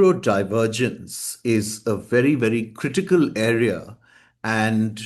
neurodivergence is a very, very critical area, and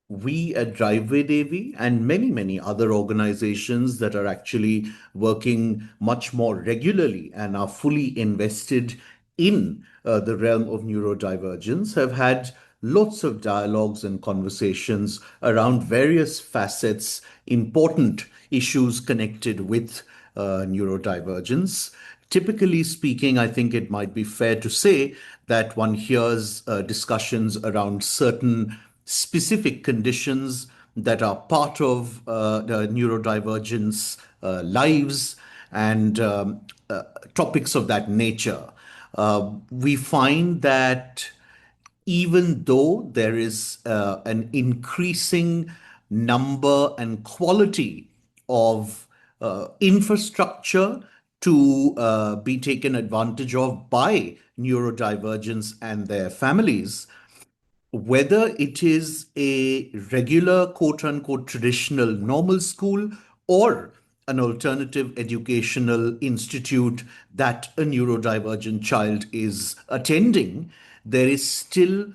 we at Driveway Devi and many, many other organizations that are actually working much more regularly and are fully invested in the realm of neurodivergence have had lots of dialogues and conversations around various facets, important issues connected with neurodivergence. Typically speaking, I think it might be fair to say that one hears discussions around certain specific conditions that are part of the neurodivergence lives and topics of that nature. We find that even though there is an increasing number and quality of infrastructure to be taken advantage of by neurodivergence and their families, whether it is a regular quote unquote traditional normal school or an alternative educational institute that a neurodivergent child is attending, there is still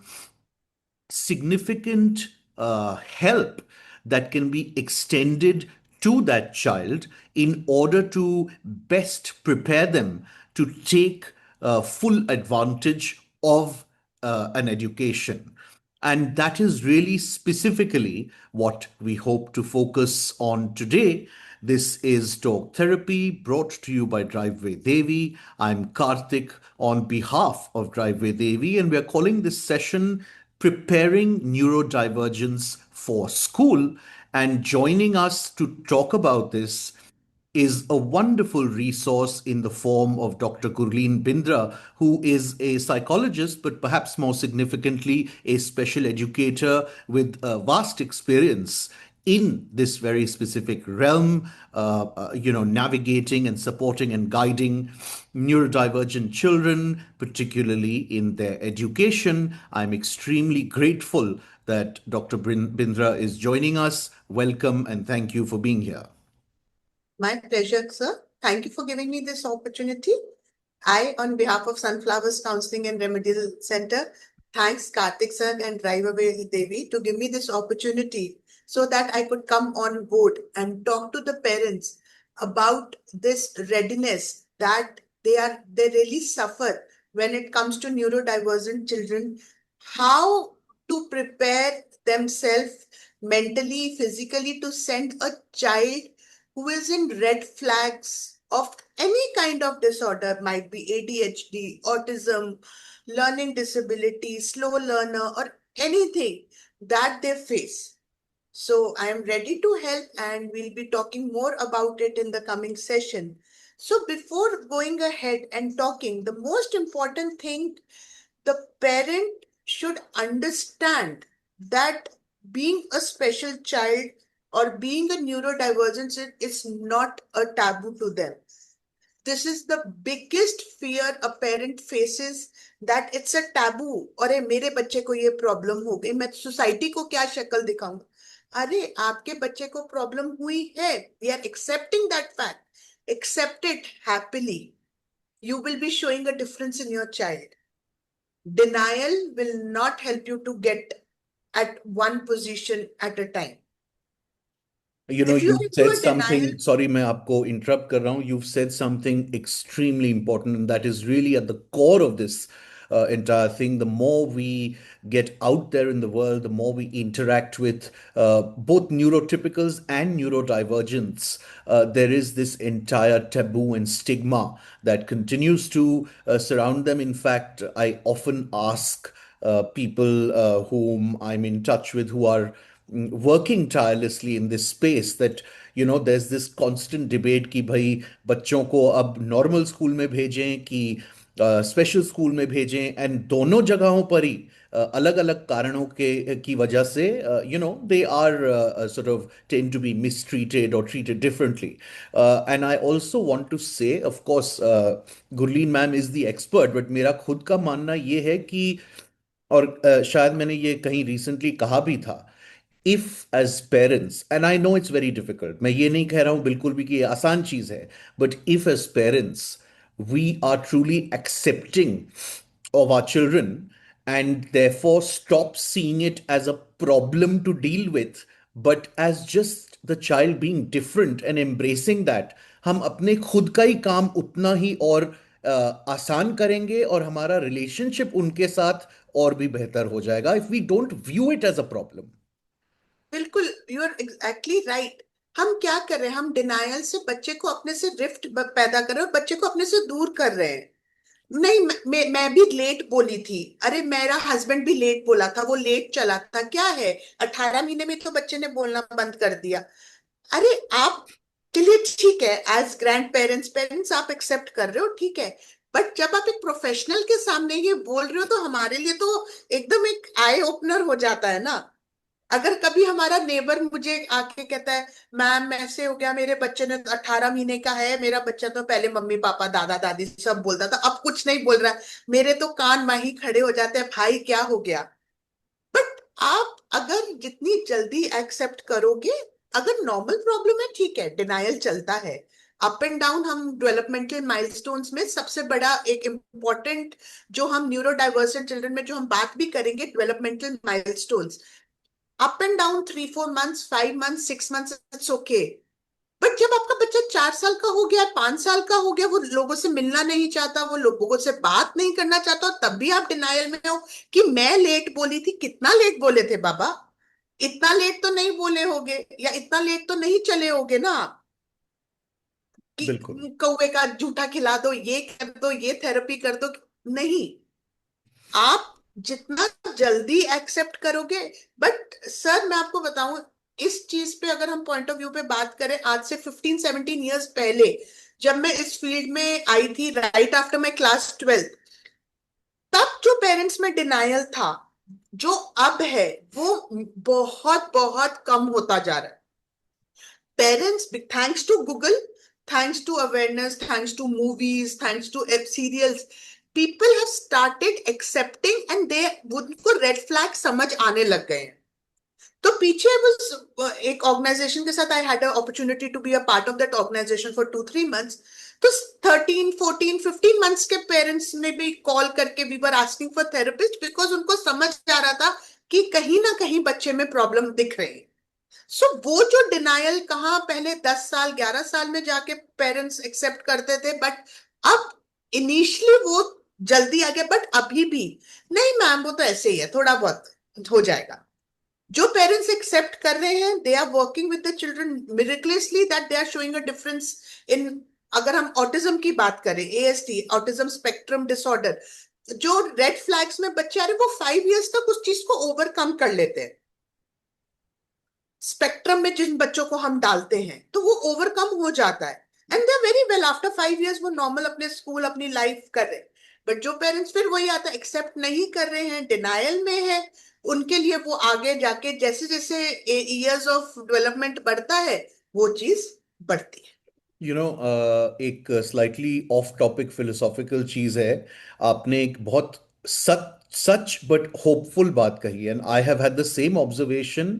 significant help that can be extended to that child in order to best prepare them to take full advantage of an education. And that is really specifically what we hope to focus on today. This is Talk Therapy brought to you by Driveway Devi. I'm Karthik on behalf of Driveway Devi, and we're calling this session Preparing Neurodivergence for School. And joining us to talk about this is a wonderful resource in the form of Dr. Gurleen Bindra, who is a psychologist, but perhaps more significantly, a special educator with a vast experience in this very specific realm, navigating and supporting and guiding neurodivergent children, particularly in their education. I'm extremely grateful that Dr. Bindra is joining us. Welcome and thank you for being here. My pleasure, sir. Thank you for giving me this opportunity. I, on behalf of Sunflowers Counseling and Remedial Center, thanks Karthik sir and Driveway Devi to give me this opportunity so that I could come on board and talk to the parents about this readiness that they really suffer when it comes to neurodivergent children, how to prepare themselves mentally, physically to send a child who is in red flags of any kind of disorder, might be ADHD, autism, learning disability, slow learner, or anything that they face. So I am ready to help, and we'll be talking more about it in the coming session. So before going ahead and talking, the most important thing, the parent should understand that being a special child or being a neurodivergent is not a taboo to them. This is the biggest fear a parent faces, that it's a taboo. अरे मेरे बच्चे को ये problem हो गई, मैं society को क्या शक्ल दिखाऊंगा? अरे आपके बच्चे को प्रॉब्लम हुई है. We are accepting that fact. Accept it happily. You will be showing a difference in your child. Denial will not help you to get at one position at a time. If you You've into said a denial, something, sorry, मैं आपको interrupt कर रहा हूँ. You've said something extremely important, and that is really at the core of this entire thing. The more we get out there in the world, the more we interact with both neurotypicals and neurodivergents, there is this entire taboo and stigma that continues to surround them. In fact, I often ask people whom I'm in touch with who are working tirelessly in this space that there's this constant debate कि भाई बच्चों को अब normal school में भेजें कि special school में भेजें, एंड दोनों जगहों पर ही अलग अलग कारणों के की वजह से they are sort of tend to be mistreated or treated differently. And I also want to say, of course, Gurleen ma'am is the expert, but मेरा खुद का मानना ये है कि, और शायद मैंने ये कहीं रिसेंटली कहा भी था, if as parents, and I know it's very difficult, मैं ये नहीं कह रहा हूं बिल्कुल भी कि ये आसान चीज है, but if as parents we are truly accepting of our children and therefore stop seeing it as a problem to deal with, but as just the child being different and embracing that, हम अपने खुद का ही काम उतना ही और आसान करेंगे और हमारा रिलेशनशिप उनके साथ और भी बेहतर हो जाएगा if we don't view it as a problem. बिल्कुल, यू आर एग्जैक्टली राइट। हम क्या कर रहे हैं, हम डिनायल से बच्चे को अपने से रिफ्ट पैदा कर रहे हैं और बच्चे को अपने से दूर कर रहे हैं। नहीं, मैं भी लेट बोली थी, अरे मेरा हस्बैंड भी लेट बोला था, वो लेट चला था, क्या है, 18 महीने में तो बच्चे ने बोलना बंद कर दिया। अरे आप के लिए ठीक है, एज ग्रैंड पेरेंट्स पेरेंट्स आप एक्सेप्ट कर रहे हो, ठीक है। बट जब आप एक प्रोफेशनल के सामने ये बोल रहे हो तो हमारे लिए तो एकदम एक आई ओपनर हो जाता है ना। अगर कभी हमारा नेबर मुझे आके कहता है, मैम ऐसे हो गया, मेरे बच्चे ने 18 महीने का है, मेरा बच्चा तो पहले मम्मी पापा दादा दादी सब बोलता था, अब कुछ नहीं बोल रहा है, मेरे तो कान माही खड़े हो जाते हैं, भाई क्या हो गया। बट आप अगर जितनी जल्दी एक्सेप्ट करोगे, अगर नॉर्मल प्रॉब्लम है ठीक है, डिनायल चलता है, अप एंड डाउन। हम डेवलपमेंटल माइलस्टोन्स में सबसे बड़ा एक इम्पॉर्टेंट जो हम न्यूरो डाइवर्सेंट चिल्ड्रन में जो हम बात भी करेंगे, developmental milestones, up and down 3 4 months 5 months 6 months, it's okay. But जब आपका बच्चा 4 साल का हो गया, 5 साल का हो गया, वो लोगों से मिलना नहीं चाहता, वो लोगों से बात नहीं करना चाहता, और तब भी आप डिनायल में हो कि मैं लेट बोली थी, कितना लेट बोले थे बाबा, इतना लेट तो नहीं बोले होगे, या इतना लेट तो नहीं चले होगे ना आप, कि बिल्कुल। कौवे का जूठा खिला दो, ये कर दो, ये थेरेपी कर दो। नहीं, आप जितना जल्दी एक्सेप्ट करोगे। बट सर मैं आपको बताऊं, इस चीज पे अगर हम पॉइंट ऑफ व्यू पे बात करें, आज से 15 17 ईयर्स पहले जब मैं इस फील्ड में आई थी, राइट आफ्टर माई क्लास 12, तब जो पेरेंट्स में डिनायल था, जो अब है, वो बहुत बहुत कम होता जा रहा है। Parents, thanks to Google, thanks to awareness, thanks to movies, thanks to serials, people have started accepting, and they उनको रेड फ्लैग समझ आने लग गए हैं। तो पीछे was एक ऑर्गेनाइजेशन के साथ, I had opportunity to be a part of that organization for 2 3 months. तो 13 14 15 मंथ्स के पेरेंट्स ने भी कॉल करके we were asking for therapist, because उनको समझ आ रहा था कि कहीं ना कहीं बच्चे में प्रॉब्लम दिख रही है। सो वो जो डिनायल कहाँ पहले 10 साल 11 साल में जाके पेरेंट्स एक्सेप्ट करते थे, बट अब इनिशियली वो जल्दी आ गया, बट अभी भी नहीं मैम वो तो ऐसे ही है, थोड़ा बहुत हो जाएगा। जो पेरेंट्स एक्सेप्ट कर रहे हैं, they are working with the children miraculously, that they are showing a difference in. अगर हम ऑटिज्म की बात करें, एएसडी, ऑटिज्म स्पेक्ट्रम डिसऑर्डर, जो रेड फ्लैग्स में बच्चे आ रहे हैं, वो 5 इयर्स तक उस चीज को ओवरकम कर लेते हैं। स्पेक्ट्रम में जिन बच्चों को हम डालते हैं तो वो ओवरकम हो जाता है, and they are very well, after 5 years वो नॉर्मल अपने स्कूल अपनी लाइफ कर रहे हैं। बट जो पेरेंट्स फिर वही आता है, एक्सेप्ट नहीं कर रहे हैं, डिनायल में है, उनके लिए वो आगे जाके जैसे जैसे इयर्स ऑफ डेवलपमेंट बढ़ता है, वो चीज बढ़ती है। एक स्लाइटली ऑफ टॉपिक फिलोसॉफिकल चीज है। आपने एक बहुत सच सच बट होपफुल बात कही, and I have had the same observation.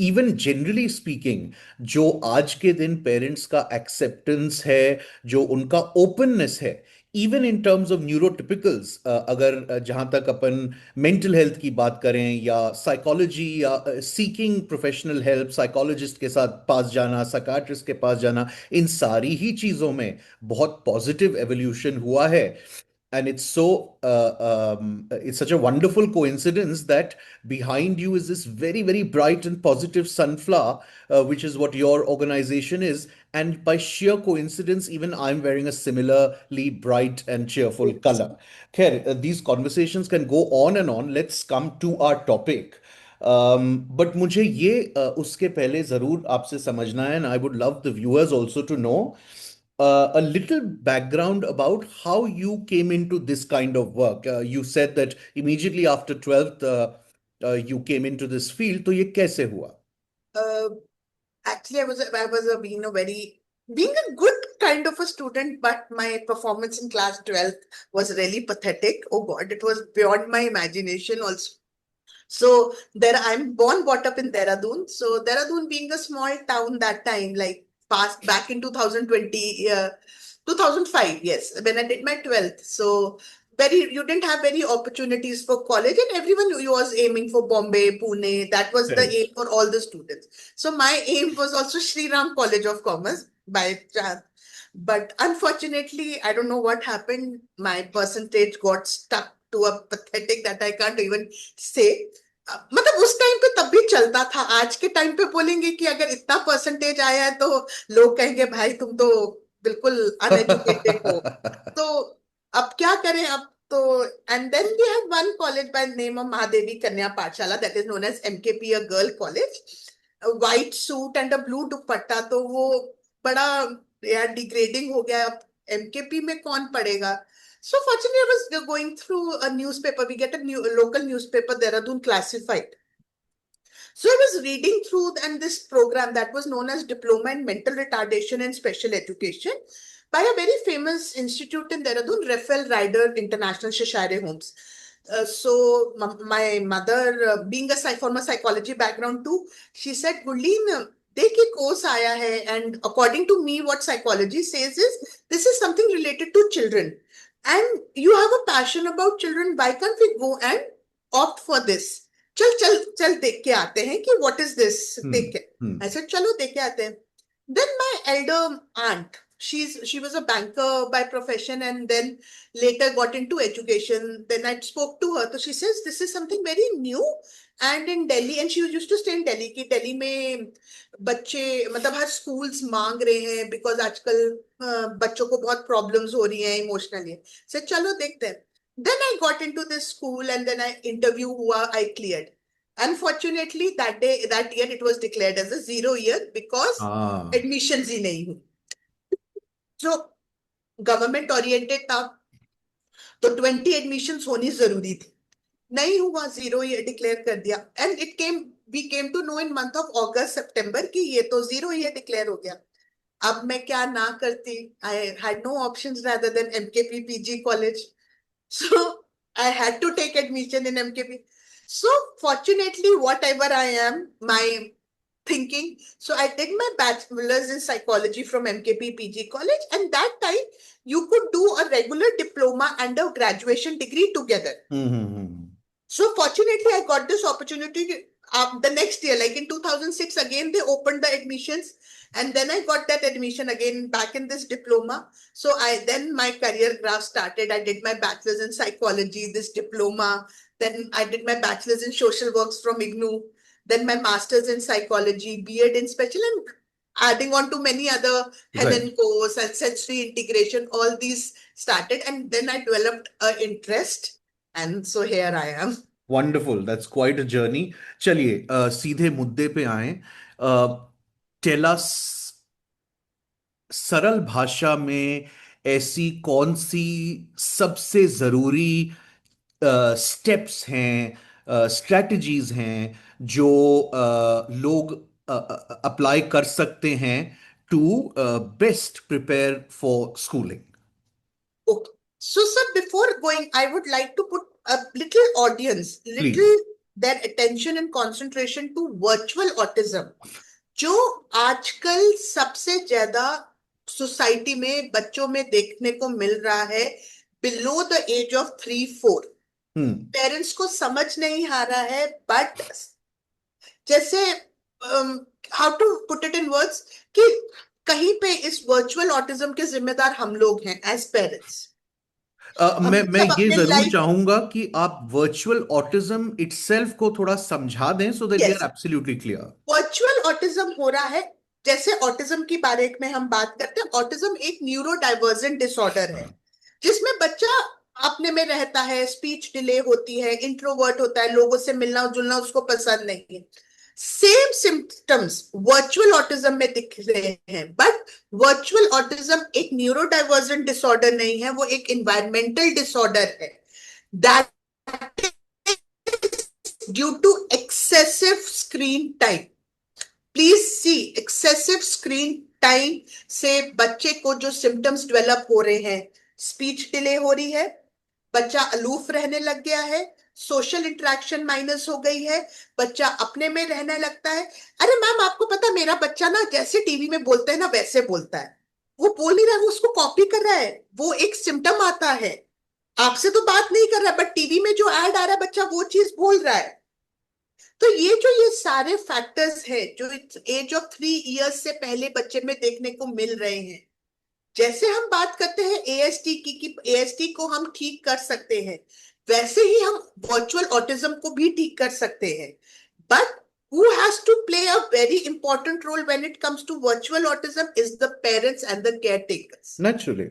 Even generally speaking, जो आज के दिन पेरेंट्स का एक्सेप्टेंस है, जो उनका ओपननेस है, इवन इन टर्म्स ऑफ न्यूरोटिपिकल्स, अगर जहां तक अपन मेंटल हेल्थ की बात करें या साइकोलॉजी या सीकिंग प्रोफेशनल हेल्प, साइकोलॉजिस्ट के साथ पास जाना, साइकाट्रिस्ट के पास जाना, इन सारी ही चीजों में बहुत पॉजिटिव एवोल्यूशन हुआ है। And it's such a wonderful coincidence that behind you is this very, very bright and positive sunflower, which is what your organization is. And by sheer coincidence, even I'm wearing a similarly bright and cheerful color. Khair, these conversations can go on and on. Let's come to our topic. But मुझे ये उसके पहले जरूर आपसे समझना है, and I would love the viewers also to know a little background about how you came into this kind of work. You said that immediately after 12th, you came into this field. तो ये कैसे हुआ? Actually, I was being a very, being a good kind of a student, but my performance in class 12 was really pathetic. Oh God, it was beyond my imagination also. So there, I'm born, brought up in Dehradun. So Dehradun being a small town that time, like past back in 2020, 2005, yes, when I did my 12th. So you didn't have very opportunities for college, and everyone was aiming for Bombay, Pune. That was the Correct. aim for all the students. So my aim was also Sri Ram College of Commerce by chance. But unfortunately, I don't know what happened. My percentage got stuck to a pathetic that I can't even say. मतलब उस time पे तब भी चलता था। आज के time पे बोलेंगे कि अगर इतना परसेंटेज आया है तो लोग कहेंगे भाई तुम तो बिल्कुल अनएजुकेटेड हो। तो अब क्या करें अब तो। And then we have one college by name of Mahadevi Kanya Pathshala, that is known as MKP, a girl college. White suit and a blue dupatta, तो वो बड़ा यार डिग्रेडिंग हो गया। अब एमकेपी में कौन पढ़ेगा? So fortunately, I was going through a newspaper. We get a local newspaper, Dehradun Classified. So I was reading through and this program that was known as Diploma in Mental Retardation and Special Education by a very famous institute in Dehradun, Raphael Ryder International Cheshire Homes. My mother, being a from a psychology background too, she said, Gurleen, देख ये course आया है, and according to me what psychology says is this is something related to children and you have a passion about children, why can't we go and opt for this? चल चल चल देख के आते हैं कि what is this, देख के। I said चलो देख के आते हैं। Then my elder aunt, she was a banker by profession and then later got into education. Then I spoke to her, so she says this is something very new and in Delhi, and she used to stay in Delhi, कि दिल्ली में बच्चे मतलब हर schools मांग रहे हैं because आजकल बच्चों को बहुत प्रॉब्लम्स हो रही हैं इमोशनली। से चलो देखते हैं। Then I got into this school and then I interview हुआ, I cleared. Unfortunately, that year, it was declared as a 0 year because हाँ। admissions ही नहीं हुई। जो गवर्नमेंट ओरिएंटेड था तो 20 एडमिशंस होनी जरूरी थी, नहीं हुआ, 0 year डिक्लेयर कर दिया। And we came to know in month of August September कि ये तो 0 year डिक्लेयर हो गया। अब मैं क्या ना करती? I had no options rather than MKP PG college. So I had to take admission in MKP. So fortunately, whatever I am, my thinking. So I did my bachelor's in psychology from MKP PG College, and that time you could do a regular diploma and a graduation degree together. So fortunately, I got this opportunity the next year, like in 2006, again they opened the admissions, and then I got that admission again back in this diploma. So then my career graph started. I did my bachelor's in psychology, this diploma. Then I did my bachelor's in social works from IGNU. Then my master's in psychology, B.Ed in special, and adding on to many other Helen course and sensory integration. All these started, and then I developed an interest, and so here I am. Wonderful, that's quite a journey. चलिए सीधे मुद्दे पे आए। Tell us, सरल भाषा में ऐसी कौन सी सबसे जरूरी स्टेप्स हैं, स्ट्रेटजीज हैं जो लोग अप्लाई कर सकते हैं to best prepare for schooling? Okay. So, sir, before going, I would like to put a little audience, please. little their attention and concentration to virtual autism, जो आजकल सबसे ज्यादा सोसाइटी में बच्चों में देखने को मिल रहा है below the age of 3-4। Parents को समझ नहीं आ रहा है, बट जैसे how to put it in words कि कहीं पे इस वर्चुअल ऑटिज्म के जिम्मेदार हम लोग हैं एज पेरेंट्स। हम मैं सब ये अपने जरूर लाइफ। चाहूंगा कि आप वर्चुअल ऑटिज्म इटसेल्फ को थोड़ा समझा दें so that we are yes, absolutely clear. Virtual autism हो रहा है, जैसे ऑटिज्म के बारे में हम बात करते हैं। ऑटिज्म एक न्यूरो डाइवर्जेंट डिसऑर्डर है जिसमें बच्चा अपने में रहता है, स्पीच डिले होती है, इंट्रोवर्ट होता है, लोगों से मिलना जुलना उसको पसंद नहीं है। सेम सिम्टम्स वर्चुअल ऑटिज्म में दिख रहे हैं, बट वर्चुअल ऑटिज्म एक न्यूरो डाइवर्जेंट डिसऑर्डर नहीं है, वो एक इन्वायरमेंटल डिसऑर्डर है that due to excessive screen time. Please see, excessive screen time से बच्चे को जो सिम्टम्स डेवलप हो रहे हैं, स्पीच डिले हो रही है, बच्चा अलूफ रहने लग गया है, सोशल इंटरेक्शन माइनस हो गई है, बच्चा अपने में रहने लगता है। अरे मैम, आपको पता मेरा बच्चा ना जैसे टीवी में बोलते हैं ना वैसे बोलता है। वो बोल नहीं रहा है, वो उसको कॉपी कर रहा है, वो एक सिम्टम आता है, आपसे तो बात नहीं कर रहा है, बट टीवी में जो ऐड आ रहा है बच्चा वो चीज बोल रहा है। तो ये सारे फैक्टर्स हैं जो एज ऑफ 3 इयर्स से पहले बच्चे में देखने को मिल रहे हैं। जैसे हम बात करते हैं एएसटी की कि एएसटी को हम ठीक कर सकते हैं, वैसे ही हम वर्चुअल ऑटिज्म को भी ठीक कर सकते हैं। But who has to play a very important role when it comes to virtual autism is the parents and the caretakers. Naturally.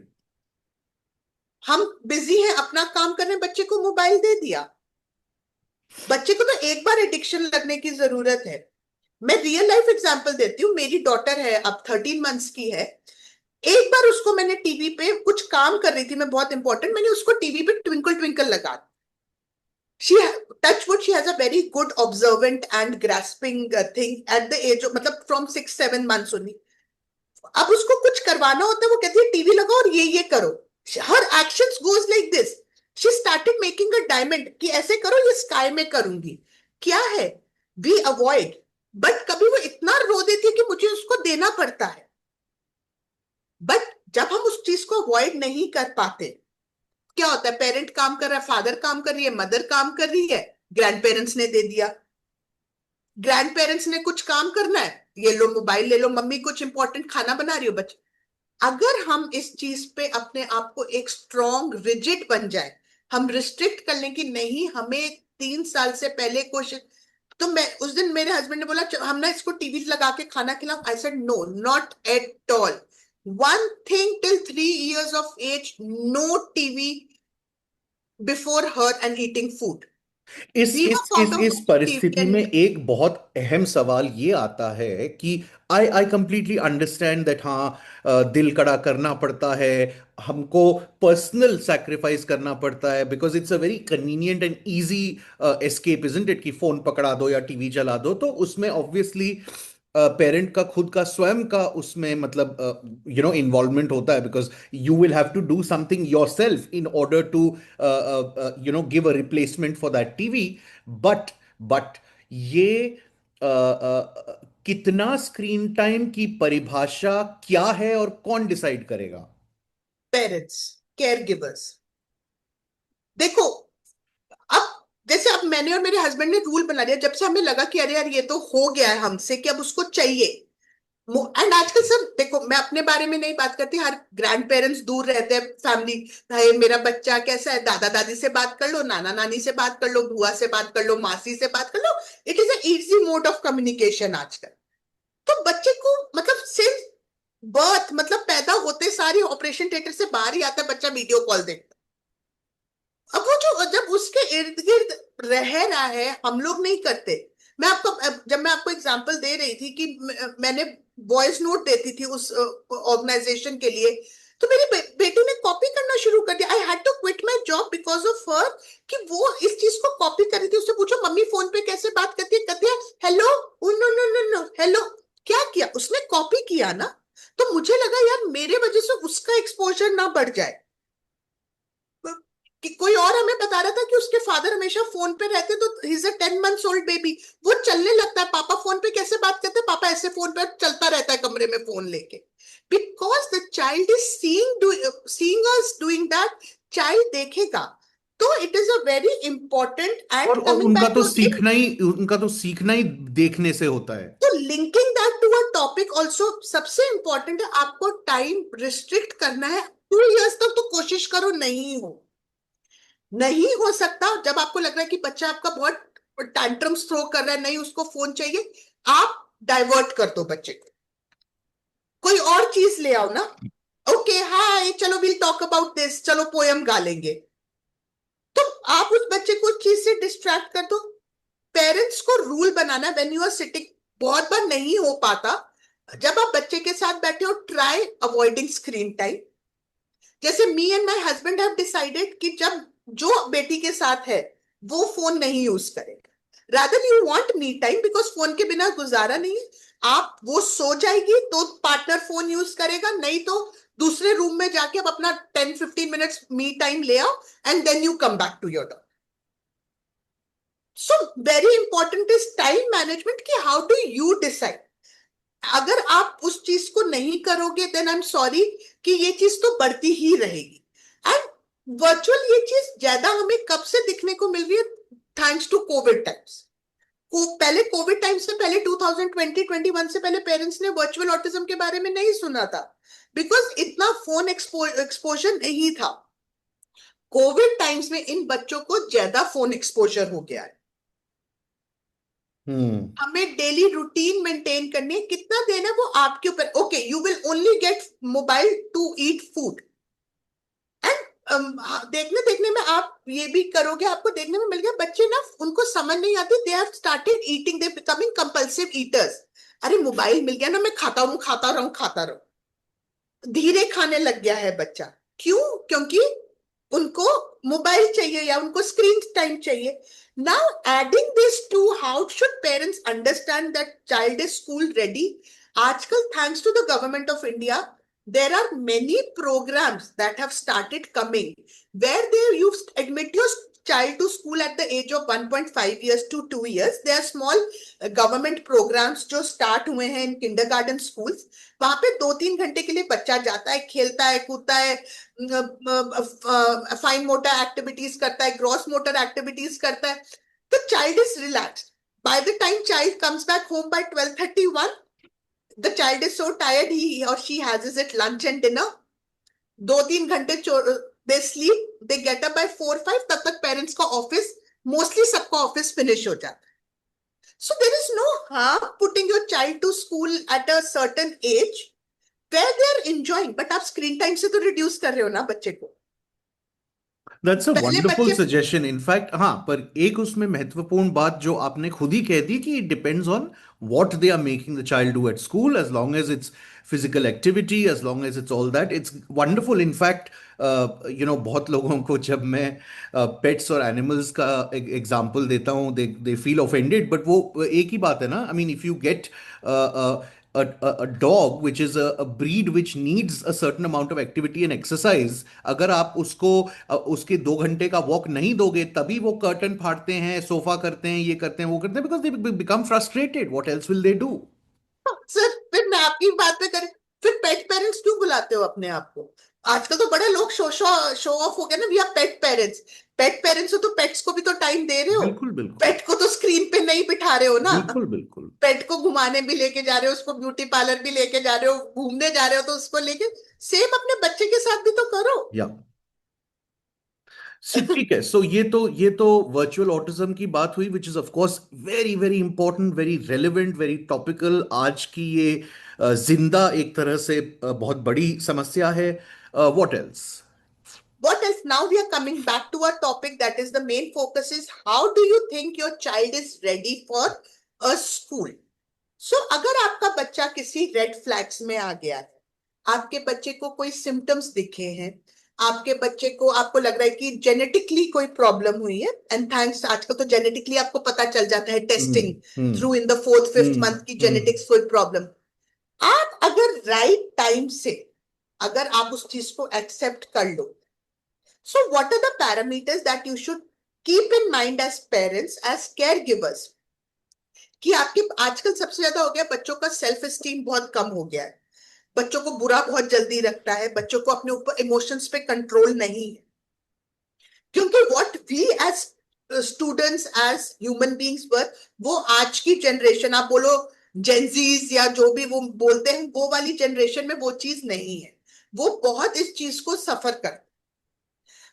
हम बिजी हैं, अपना काम करने, बच्चे को मोबाइल दे दिया। बच्चे को तो एक बार एडिक्शन लगने की जरूरत है। मैं रियल लाइफ एग्जांपल देती हूँ, मेरी डॉटर है, अब 13 मंथ्स की है। एक बार उसको मैंने टीवी पे कुछ काम कर रही थी मैं, बहुत इंपॉर्टेंट, मैंने उसको टीवी पे ट्विंकल ट्विंकल लगा। she touch wood, she has a very good observant and grasping thing at the age of मतलब from 6-7 months only। अब उसको कुछ करवाना होता है, वो कहती है टीवी लगाओ और ये करो। हर actions goes like this. She started making a diamond कि ऐसे करो, ये स्काई में करूंगी। क्या है, वी अवॉइड, बट कभी वो इतना रो देती है कि मुझे उसको देना पड़ता है। बट जब हम उस चीज को अवॉइड नहीं कर पाते, क्या होता है, पेरेंट काम कर रहा है, फादर काम कर रही है, मदर काम कर रही है, ग्रैंड पेरेंट्स ने दे दिया। ग्रैंड पेरेंट्स ने कुछ काम करना है, ये लो मोबाइल ले लो, मम्मी कुछ इंपॉर्टेंट खाना बना रही हो बच्चे। अगर हम इस चीज पे अपने आप को एक स्ट्रॉन्ग रिजिड बन जाए, हम रिस्ट्रिक्ट कर लें कि नहीं हमें 3 साल से पहले कोशिश। तो मैं उस दिन मेरे हस्बैंड ने बोला हम ना इसको टीवी लगा के खाना खिलाओ, I said no, not at all. One thing, till 3 years of age, no TV before her and eating food. इस Zero इस amount इस of इस TV परिस्थिति and में एक बहुत अहम सवाल ये आता है कि आई कंप्लीटली अंडरस्टैंड दैट, हाँ, दिल कड़ा करना पड़ता है, हमको पर्सनल सैक्रिफाइस करना पड़ता है, because it's a very convenient and easy escape, isn't it, कि फोन पकड़ा दो या टीवी चला दो, तो उसमें ऑब्वियसली पेरेंट का खुद का स्वयं का उसमें मतलब इन्वॉल्वमेंट होता है, because you will have to do something yourself in order to give a replacement for that TV. But ये कितना स्क्रीन टाइम की परिभाषा क्या है और कौन डिसाइड करेगा? parents, caregivers। देखो, अब जैसे अब मैंने और मेरे हस्बैंड ने रूल बना लिया, जब से हमें लगा कि अरे यार ये तो हो गया है हमसे कि अब उसको चाहिए। एंड आजकल सर देखो, मैं अपने बारे में नहीं बात करती, हर ग्रैंड पेरेंट्स दूर रहते हैं फैमिली, भाई मेरा बच्चा कैसा है, दादा दादी से बात कर लो, नाना नानी से बात कर लो, बुआ से बात कर लो, मासी से बात कर लो। It is a easy mode of communication आजकल। तो बच्चे को मतलब सिर्फ बर्थ मतलब पैदा होते सारी ऑपरेशन थिएटर से बाहर ही आता है, बच्चा वीडियो कॉल देखता। अब वो जो जब उसके इर्द गिर्द रह रहा है, हम लोग नहीं करते। मैं आपको जब मैं आपको एग्जांपल दे रही थी कि मैंने वॉइस नोट देती थी उस ऑर्गेनाइजेशन के लिए, तो मेरी बेटी ने कॉपी करना शुरू कर दिया। I had to quit my job because of her, कि वो इस चीज को कॉपी कर रही थी। उससे पूछो मम्मी फोन पे कैसे बात करती है, कहती है hello, no no no no hello. क्या किया उसने, कॉपी किया ना। तो मुझे लगा यार मेरे वजह से उसका एक्सपोजर ना बढ़ जाए। कि कोई और हमें बता रहा था कि उसके फादर हमेशा फोन पे रहते, तो he is a 10 months old baby, वो चलने लगता है, पापा फोन पे कैसे बात करते हैं, पापा ऐसे फोन पे चलता रहता है कमरे में फोन लेके। Because the child is seeing us doing that, child देखेगा। तो it is a very important and और कमिंग बैक टू अगेन। उनका तो सीखना ही देखने से होता है। तो linking that to a topic also सबसे इंपॉर्टेंट है, आपको टाइम रिस्ट्रिक्ट करना है। 2 years तक तो कोशिश करो नहीं हो, नहीं हो सकता। जब आपको लग रहा है कि बच्चा आपका बहुत टैंट्रम्स थ्रो कर रहा है, नहीं उसको फोन चाहिए, आप डाइवर्ट कर दो बच्चे को, कोई और चीज ले आओ ना। ओके हाय चलो विल टॉक अबाउट दिस, चलो पोयम गा लेंगे। तो आप उस बच्चे को उस चीज से डिस्ट्रैक्ट कर दो। पेरेंट्स को रूल बनाना, व्हेन यू आर सिटिंग, बहुत बार नहीं हो पाता। जब आप बच्चे के साथ बैठे हो, ट्राई अवॉइडिंग स्क्रीन टाइम। जैसे me and my husband have decided कि जब जो बेटी के साथ है वो फोन नहीं यूज करेगा, rather you want me time, because phone के बिना गुजारा नहीं है। आप वो सो जाएगी तो पार्टनर फोन यूज करेगा, नहीं तो दूसरे रूम में जाके अब अपना 10-15 मिनट्स मी टाइम ले आओ, and then you come back to your dog. So very important is time management, कि हाउ डू यू डिसाइड। अगर आप उस चीज को नहीं करोगे देन आई एम सॉरी कि ये चीज तो बढ़ती ही रहेगी। एंड वर्चुअल ये चीज ज्यादा हमें कब से दिखने को मिल रही है? Thanks to covid times. पहले कोविड टाइम से पहले 2020-21 से पहले पेरेंट्स ने वर्चुअल ऑटिज्म के बारे में नहीं सुना था, बिकॉज इतना फोन एक्सपोजर नहीं था। कोविड टाइम्स में इन बच्चों को ज्यादा फोन एक्सपोजर हो गया है। हम्म। हमें डेली रूटीन मेंटेन करनी है, कितना देना है वो आपके ऊपर। Okay, you will only get mobile to eat food and देखने देखने में आप ये भी करोगे, आपको देखने में मिल गया बच्चे ना उनको समझ नहीं आती, they have started eating, they becoming compulsive eaters. अरे मोबाइल मिल गया ना, मैं खाता रहूं खाता रहूं खाता रहूं, धीरे खाने लग गया है बच्चा। क्यों? क्योंकि उनको मोबाइल चाहिए या उनको स्क्रीन टाइम चाहिए। Now adding this to how should parents understand that child is school ready. आजकल thanks to the government of India there are many programs that have started coming where they you admit your child to school at the age of 1.5 years to 2 years. There are small government programs जो start हुए हैं in kindergarten schools। वहां पे 2-3 घंटे के लिए बच्चा जाता है, खेलता है, कूदता है, फाइन मोटर एक्टिविटीज करता है, ग्रॉस मोटर एक्टिविटीज करता है। The child is relaxed. By the time child comes back home by 12:31, the child is so tired, he और she has eat lunch and dinner. 2-3 घंटे they sleep, they get up by 4-5, तब तक parents का office, mostly सबका office finish हो जाता है। So there is no harm putting your child to school at a certain age where they are enjoying, but आप screen time से तो रिड्यूस कर रहे हो ना बच्चे को। दैट्स अ पहले वंडरफुल बच्चे, सजेशन इनफैक्ट। हाँ, पर एक उसमें महत्वपूर्ण बात जो आपने खुद ही कह दी कि it depends on what they are making the child do at school. As long as it's physical activity, as long as it's all that, it's wonderful. In fact बहुत लोगों को जब मैं पेट्स और एनिमल्स का एग्जांपल देता हूँ, दे फील ऑफेंडेड, बट वो एक ही बात है ना। I mean, if you get a dog which is a breed which needs a certain amount of activity and exercise, अगर आप उसको उसके 2 घंटे का वॉक नहीं दोगे, तभी वो कर्टन फाड़ते हैं, सोफा करते हैं, ये करते हैं, वो करते हैं, because they become frustrated. What else will they do? Sir फिर मैं आपकी बात पे करें, फिर पेट पेरेंट्स क्यों बुलाते हो अपने आप को? आजकल तो बड़े लोग शो शो शो ऑफ हो गए ना, we are pet parents. Pet parents हो तो पेट्स को भी तो टाइम दे रहे हो। बिल्कुल बिल्कुल। पेट को तो स्क्रीन पे नहीं बिठा रहे हो ना। बिल्कुल बिल्कुल। पेट को घुमाने भी लेके जा रहे हो, उसको ब्यूटी पार्लर भी लेके जा रहे हो, घूमने जा रहे हो तो उसको लेके, सेम अपने बच्चे के साथ भी तो करो। या सो ठीक है। सो ये तो वर्चुअल ऑटिज्म की बात हुई, which is of course very very important, very relevant, very topical. आज की ये जिंदा एक तरह से बहुत बड़ी समस्या है। What else? What else? Now we are coming back to our topic, that is the main focus is how do you think your child is ready for a school? So अगर आपका बच्चा किसी रेड फ्लैग्स में आ गया है, आपके बच्चे को कोई सिम्टम्स दिखे हैं, आपके बच्चे को, आपको लग रहा है कि जेनेटिकली कोई प्रॉब्लम हुई है, एंड थैंक्स आजकल तो जेनेटिकली आपको पता चल जाता है hmm. Testing hmm. Through in the 4th-5th hmm. Month की हम्म। जेनेटिक्स कोई प्रॉब्लम। आप अगर राइट टाइम से अगर आप उस चीज को एक्सेप्ट कर लो, so what are the parameters that you should keep in mind as parents, as caregivers? कि आपके आजकल सबसे ज्यादा हो गया बच्चों का सेल्फ एस्टीम बहुत कम हो गया है, बच्चों को बुरा बहुत जल्दी लगता है, बच्चों को अपने ऊपर इमोशंस पे कंट्रोल नहीं है। क्योंकि what we as students as human beings were, वो आज की जनरेशन, आप बोलो जेंजीज या जो भी वो बोलते हैं, वो वाली जनरेशन में वो चीज नहीं है। वो बहुत इस चीज को सफर कर,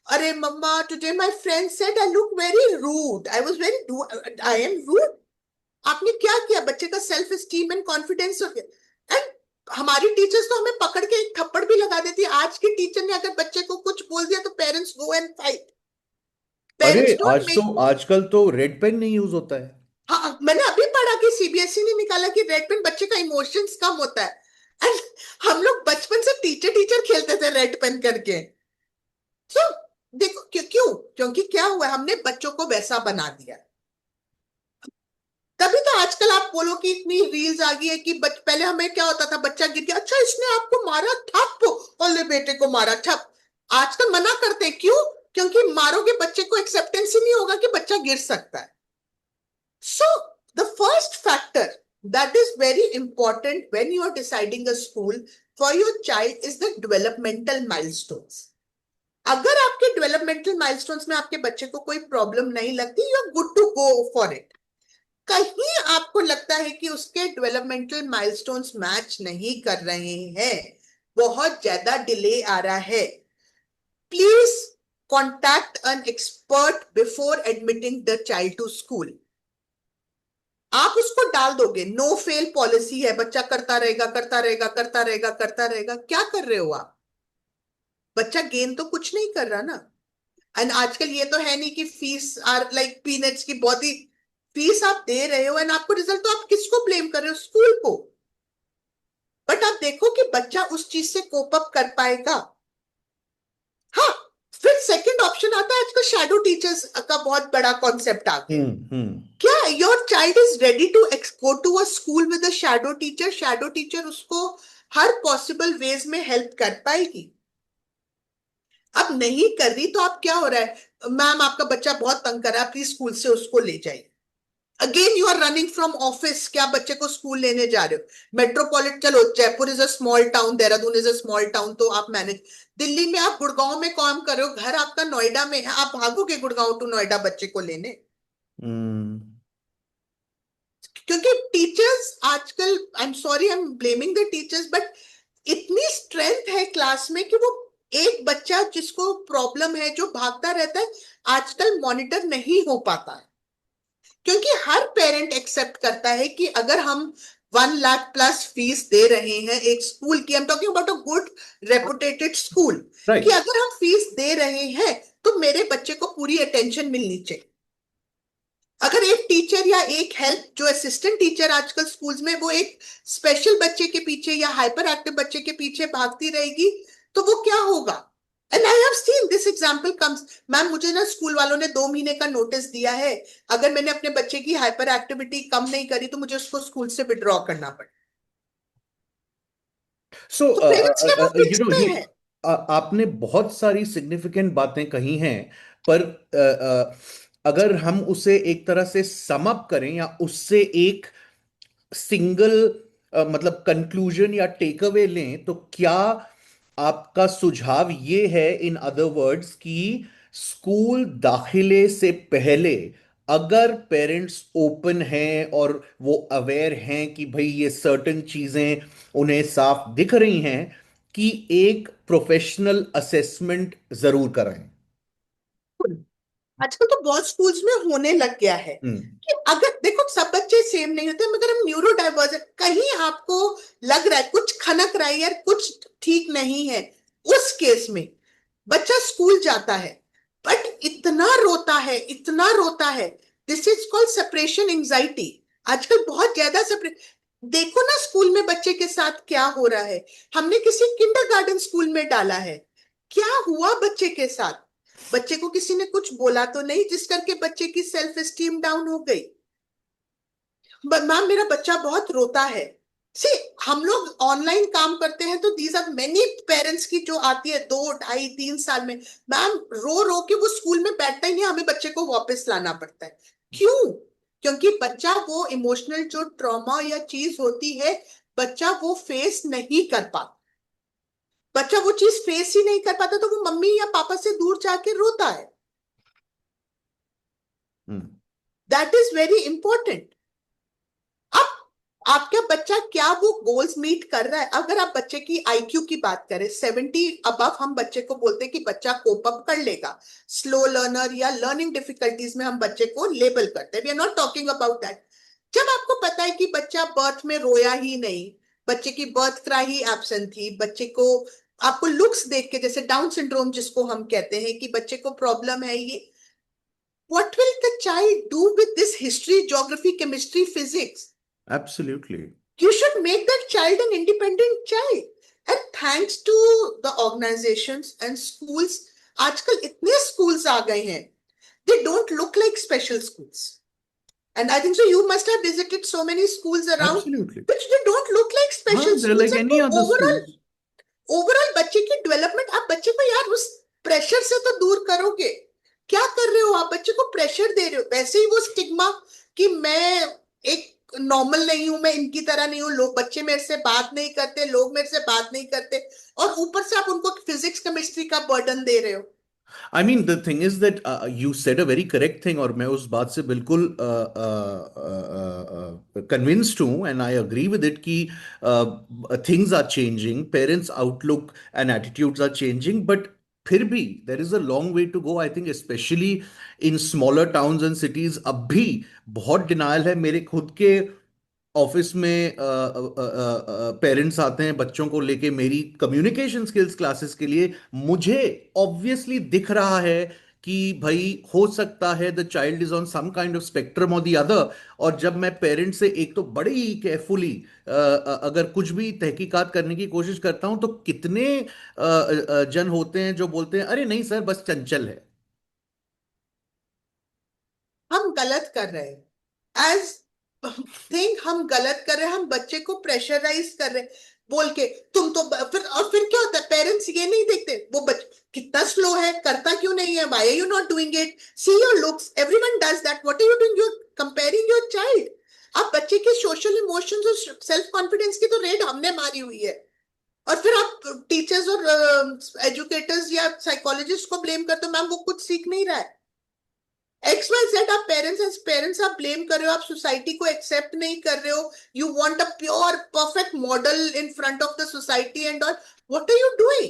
अरे mamma today my friend said I look very rude, I was very, I am rude. आपने क्या किया? बच्चे का सेल्फ एस्टीम एंड कॉन्फिडेंस हो गया। एंड हमारी टीचर्स तो हमें पकड़ के एक थप्पड़ भी लगा देती है। आज की टीचर ने अगर बच्चे को कुछ बोल दिया तो पेरेंट्स गो एंड फाइट। अरे पेरेंट्स डोंट आज तो मेक, आजकल तो रेड पेन नहीं यूज होता है। हाँ मैंने अभी पढ़ा कि सीबीएसई ने निकाला कि रेड पेन बच्चे का इमोशंस कम होता है। एंड हम लोग बचपन से टीचर टीचर खेलते थे रेड पेन करके। सो देखो क्यों क्यों, क्योंकि क्या हुआ, हमने बच्चों को वैसा बना दिया। तभी तो आजकल आप बोलो कि इतनी रील्स आ गई है कि पहले हमें क्या होता था, बच्चा गिर गया, अच्छा इसने आपको मारा, थप, बोले बेटे को मारा, थप। आजकल मना करते हैं, क्यों? क्योंकि मारोगे बच्चे को एक्सेप्टेंस ही नहीं होगा कि बच्चा गिर सकता है। So the first factor that is very important when you are deciding a school for your child is the developmental milestones. अगर आपके डेवलपमेंटल माइलस्टोन्स में आपके बच्चे को कोई प्रॉब्लम नहीं लगती, you are good to go for it. कहीं आपको लगता है कि उसके डेवलपमेंटल माइलस्टोन्स मैच नहीं कर रहे हैं, बहुत ज्यादा डिले आ रहा है, please contact an expert before admitting the child to school. आप उसको डाल दोगे, नो फेल पॉलिसी है, बच्चा करता रहेगा करता रहेगा करता रहेगा करता रहेगा, क्या कर रहे हो आप? बच्चा गेन तो कुछ नहीं कर रहा ना। एंड आजकल ये तो है नहीं कि फीस आर लाइक पीनट्स की, बहुत ही फीस आप दे रहे हो एंड आपको रिजल्ट, तो आप किसको ब्लेम कर रहे हो? स्कूल को। बट आप देखो कि बच्चा उस चीज से कोप अप कर पाएगा। हाँ, फिर सेकंड ऑप्शन आता है, आजकल शैडो टीचर्स का बहुत बड़ा कॉन्सेप्ट आ गया। क्या your child is ready to go to a school with a shadow teacher? Shadow teacher उसको हर पॉसिबल वेज में हेल्प कर पाएगी। अब नहीं कर रही तो आप क्या हो रहा है, मैम आपका बच्चा बहुत तंग कर रहा है, प्लीज स्कूल से उसको ले जाइए। Again you are running from office, क्या बच्चे को स्कूल लेने जा रहे हो? मेट्रोपॉलिटन, चलो Jaipur is a small town, Dehradun is a small town, तो आप मैनेज। दिल्ली में आप गुड़गांव में काम कर रहे हो, घर आपका नोएडा में है, आप भागोगे गुड़गांव टू नोएडा बच्चे को लेने? क्योंकि टीचर्स आजकल, I am sorry I am blaming the teachers, but इतनी स्ट्रेंथ है क्लास में कि वो एक बच्चा जिसको प्रॉब्लम है जो भागता रहता है, आजकल मॉनिटर नहीं हो पाता है। क्योंकि हर पेरेंट एक्सेप्ट करता है कि अगर हम 1 लाख प्लस फीस दे रहे हैं एक स्कूल की, I am talking about a good reputed school, कि अगर हम फीस दे रहे हैं तो मेरे बच्चे को पूरी अटेंशन मिलनी चाहिए। अगर एक टीचर या एक हेल्प जो असिस्टेंट टीचर आजकल स्कूल्स में, वो एक स्पेशल बच्चे के पीछे या हाइपर एक्टिव बच्चे के पीछे भागती रहेगी, तो वो क्या होगा? And I have seen this example comes. Ma'am मुझे ना स्कूल वालों ने 2 महीने का नोटिस दिया है, अगर मैंने अपने बच्चे की हाइपर एक्टिविटी कम नहीं करी तो मुझे उसको स्कूल से विड्रॉ करना पड़े। सो तो पेरेंट्स क्या वो यू फिक्स नो में ये है? आपने बहुत सारी सिग्निफिकेंट बातें कही हैं, पर अगर हम उसे एक तरह से सम अप करें या उससे एक सिंगल मतलब कंक्लूजन या टेक अवे लें, तो क्या आपका सुझाव ये है, इन अदर वर्ड्स, कि स्कूल दाखिले से पहले अगर पेरेंट्स ओपन हैं और वो अवेयर हैं कि भाई ये सर्टन चीजें उन्हें साफ दिख रही हैं, कि एक प्रोफेशनल असेसमेंट जरूर कराएं? आजकल तो बहुत स्कूल्स में होने लग गया है कि अगर देखो सब बच्चे सेम नहीं होते, मगर हम न्यूरो डाइवर्जेंट, कहीं आपको लग रहा है कुछ खनक रहा है यार, कुछ ठीक नहीं है, उस केस में बच्चा स्कूल जाता है बट इतना रोता है, इतना रोता है, this is called separation anxiety. आजकल बहुत ज्यादा सेपरेट, देखो ना स्कूल में बच्चे के साथ क्या हो रहा है। हमने किसी किंडरगार्टन स्कूल में डाला है, क्या हुआ बच्चे के साथ? बच्चे को किसी ने कुछ बोला तो नहीं जिस करके बच्चे की सेल्फ एस्टीम डाउन हो गई? मैम मेरा बच्चा बहुत रोता है। सी, हम लोग ऑनलाइन काम करते हैं तो दीज आर मेनी पेरेंट्स की जो आती है 2, 2.5, 3 साल में, मैम रो रो के वो स्कूल में बैठता ही नहीं, हमें बच्चे को वापस लाना पड़ता है। क्यों? क्योंकि बच्चा वो इमोशनल जो ट्रॉमा या चीज होती है, बच्चा वो फेस नहीं कर पाता। बच्चा वो चीज फेस ही नहीं कर पाता तो वो मम्मी या पापा से दूर जाके रोता है। That is very important. अब आपका बच्चा क्या वो गोल्स मीट कर रहा है? अगर आप बच्चे की आईक्यू की बात करें, 70 अबव, हम बच्चे को बोलते हैं कि बच्चा कोप अप कर लेगा। स्लो लर्नर या लर्निंग डिफिकल्टीज में हम बच्चे को लेबल करते हैं, we are not talking about that. जब आपको पता है कि बच्चा बर्थ में रोया ही नहीं, बच्चे की बर्थ क्राई ही एब्सेंट थी, बच्चे को आपको लुक्स देख के, जैसे डाउन सिंड्रोम जिसको हम कहते हैं, कि बच्चे को प्रॉब्लम है ये, what will the child do with this history, geography, chemistry, physics? Absolutely. You should make that child an independent child. And thanks to the organizations and schools, आजकल इतने schools आ गए हैं, they don't look like special schools. And I think so you must have visited so many schools around, Absolutely. which they don't look like special They're schools. like And any other overall, schools. Overall बच्चे की development, आप बच्चे को यार उस pressure से तो दूर करोगे। क्या कर रहे हो आप? बच्चे को प्रेशर दे रहे हो। वैसे ही वो स्टिग्मा कि मैं एक नॉर्मल नहीं हूं, मैं इनकी तरह नहीं हूँ, लोग बच्चे मेरे से बात नहीं करते, लोग मेरे से बात नहीं करते, और ऊपर से आप उनको फिजिक्स केमिस्ट्री का बर्डन दे रहे हो। I mean, the thing is that you said a very correct thing, और मैं उस बात से बिल्कुल कन्विंस्ड हूँ, and I agree with it कि things are changing, parents outlook and attitudes are changing, but फिर भी there is a long way to go, I think, specially in smaller towns and cities. अब भी बहुत denial है। मेरे खुद के ऑफिस में पेरेंट्स आते हैं बच्चों को लेके मेरी कम्युनिकेशन स्किल्स क्लासेस के लिए। मुझे ऑब्वियसली दिख रहा है कि भाई हो सकता है the child is on some kind of spectrum और द अदर। और जब मैं पेरेंट्स से एक तो बड़ी केयरफुली अगर कुछ भी तहकीकात करने की कोशिश करता हूं, तो कितने जन होते हैं जो बोलते हैं अरे नहीं सर, बस चंचल है। हम गलत कर रहे हैं, एज थिंक हम गलत कर रहे हैं, हम बच्चे को प्रेशराइज कर रहे हैं बोल के, तुम तो फिर, और फिर क्या होता है, पेरेंट्स ये नहीं देखते वो बच्चा कितना स्लो है, करता क्यों नहीं है, why are you not doing it, see your looks, everyone does that, what are you doing, you are comparing your child. अब बच्चे के सोशल इमोशंस और सेल्फ कॉन्फिडेंस की तो रेड हमने मारी हुई है, और फिर आप टीचर्स और एजुकेटर्स या साइकोलॉजिस्ट को ब्लेम करते हो, मैम वो कुछ सीख नहीं रहा है, एक्स वाई जेड। आप पेरेंट्स, एज पेरेंट्स आप ब्लेम कर रहे हो, आप सोसाइटी को एक्सेप्ट नहीं कर रहे हो, you want a pure perfect model in front of the society and all, what are you doing.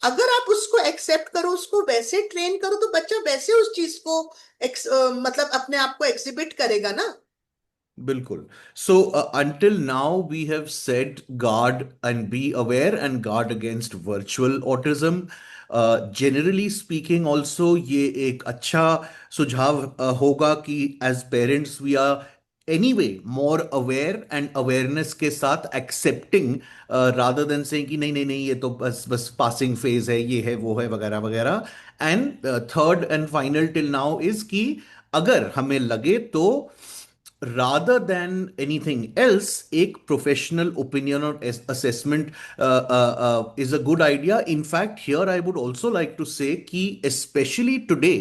अगर आप उसको एक्सेप्ट करो, उसको वैसे ट्रेन करो, तो बच्चा वैसे उस चीज को मतलब अपने आप को एग्जिबिट करेगा ना। Bilkul. So until now, we have said guard and be aware and guard against virtual autism. Generally speaking, also ये एक अच्छा सुझाव होगा कि as parents we are anyway more aware and awareness के साथ accepting rather than saying कि नहीं नहीं नहीं ये तो बस बस passing phase है, ये है वो है वगैरह वगैरह। And third and final till now is कि अगर हमें लगे तो rather than anything else, एक प्रोफेशनल ओपिनियन और assessment is a good idea. In fact, here I would also like to say कि especially today